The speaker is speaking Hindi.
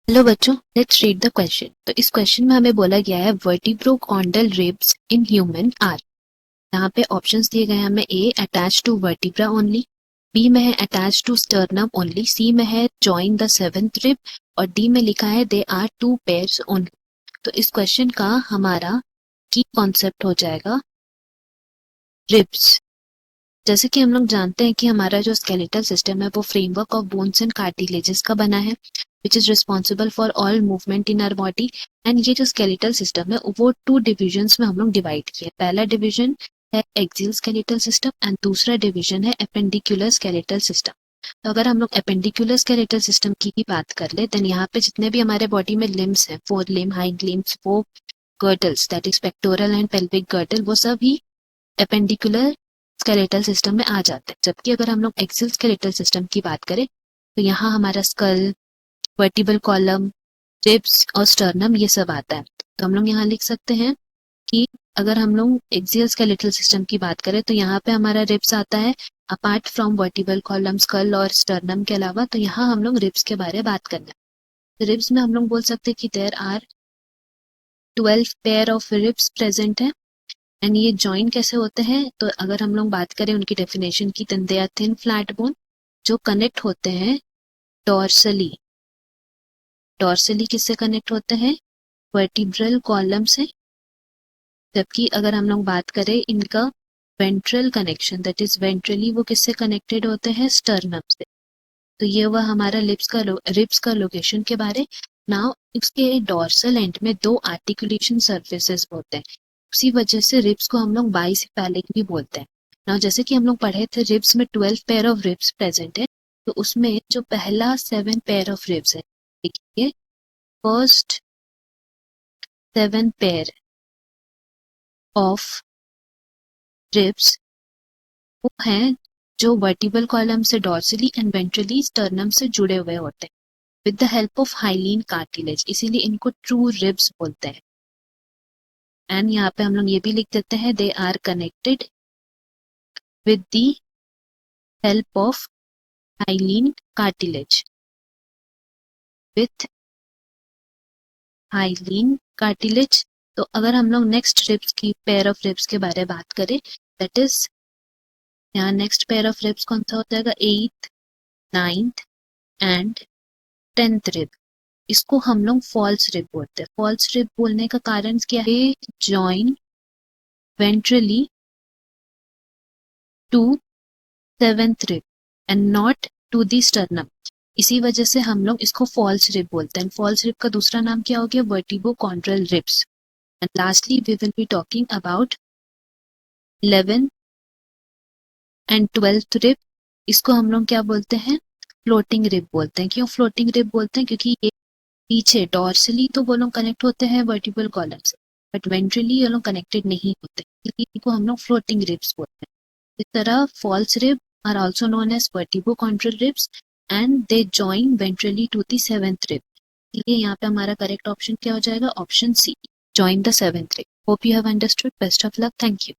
हेलो बच्चों, लेट्स रीड द क्वेश्चन। तो इस क्वेश्चन में हमें बोला गया है vertebrochondral ribs in human are. यहाँ पे ऑप्शंस दिए गए हैं हमें। A attach to vertebra only, B में है attach to sternum only, C में है जॉइन द सेवेंथ रिब और डी में लिखा है they are two pairs only. तो इस क्वेश्चन का हमारा की कॉन्सेप्ट हो जाएगा रिब्स। जैसे कि हम लोग जानते हैं कि हमारा जो स्केलेटल सिस्टम है वो framework of bones and cartilages का बना है which is responsible for all movement in our body. And ये जो स्केलेटल सिस्टम है वो टू डिविजन्स में हम लोग डिवाइड किए। पहला डिवीजन है एक्सियल स्केलेटल सिस्टम एंड दूसरा डिवीजन है एपेंडिकुलर स्केलेटल सिस्टम। तो अगर हम लोग एपेंडिकुलर स्केलेटल सिस्टम की बात कर ले देन यहाँ पे जितने भी हमारे बॉडी में लिम्स हैं, fore limb, hind limbs, fore girdles that is pectoral and pelvic girdle, वो सभी एपेंडिकुलर स्केलेटल सिस्टम में आ जाते हैं। जबकि अगर हम लोग एक्सियल स्केलेटल सिस्टम की बात करें तो यहाँ हमारा स्कल, वर्टिबल कॉलम, रिब्स और स्टर्नम ये सब आता है। तो हम लोग यहाँ लिख सकते हैं कि अगर हम लोग एक्सियल स्केलेटल सिस्टम की बात करें तो यहाँ पे हमारा रिब्स आता है apart from vertebral column, skull और स्टर्नम के अलावा। तो यहाँ हम लोग रिब्स के बारे में बात करना है। तो रिब्स में हम लोग बोल सकते हैं कि there are 12 pair of ribs present है। एंड ये जॉइन कैसे होते हैं, तो अगर हम लोग बात करें उनकी डेफिनेशन की, then they are thin flat bone जो कनेक्ट होते हैं डॉर्सली। डॉर्सली किससे कनेक्ट होते हैं? वर्टिब्रल कॉलम से। जबकि अगर हम लोग बात करें इनका ventral connection, that is ventrally, वो किससे कनेक्टेड होते हैं? स्टर्नम से। तो ये हुआ हमारा रिब्स का लोकेशन के बारे। नाउ इसके डॉर्सल एंड में दो आर्टिकुलेशन सर्फेसेस होते हैं, उसी वजह से रिब्स को हम लोग बाइसेफेलिक भी बोलते हैं। नाउ जैसे कि हम लोग पढ़े थे रिब्स में 12 पेयर ऑफ रिब्स प्रेजेंट है। तो उसमें जो पहला 7 पेयर ऑफ रिब्स है, देखिए फर्स्ट 7 पेयर ऑफ रिब्स वो हैं जो वर्टिबल कॉलम से डॉर्सली एंड वेंट्रली स्टर्नम से जुड़े हुए होते हैं with the help of hyaline cartilage, इसीलिए इनको ट्रू रिब्स बोलते हैं। एंड यहाँ पे हम लोग ये भी लिख देते हैं they are connected with the help of hyaline cartilage, with hyaline cartilage. तो अगर हम लोग नेक्स्ट रिब्स की पेयर ऑफ रिब्स के बारे में बात करें, दैट इज यहाँ नेक्स्ट पेयर ऑफ रिब्स कौन सा हो जाएगा? 8th, 9th and 10th rib. इसको हम लोग फॉल्स रिब बोलते हैं। फॉल्स रिब बोलने का कारण क्या है? Join ventrally to 7th rib and not to the sternum, इसी वजह से हम लोग इसको फॉल्स रिब बोलते हैं। फॉल्स रिब का दूसरा नाम क्या हो गया? Vertebrochondral ribs. And lastly we will be talking about 11th and 12th rib. इसको हम लोग क्या बोलते हैं? फ्लोटिंग रिब बोलते हैं। क्यों फ्लोटिंग रिब बोलते हैं? क्योंकि ये पीछे डॉर्सली तो वो लोग कनेक्ट होते हैं वर्टिबल कॉलम से, बट वेंट्रली ये लोग कनेक्टेड नहीं होते, इनको हम लोग फ्लोटिंग रिब्स बोलते हैं। इस तरह false rib are also known as vertebrochondral ribs and they join ventrally to the 7th rib। इसलिए यहाँ पे हमारा करेक्ट ऑप्शन क्या हो जाएगा? Option C, join the 7th rib। Hope you have understood. Best of luck. Thank you.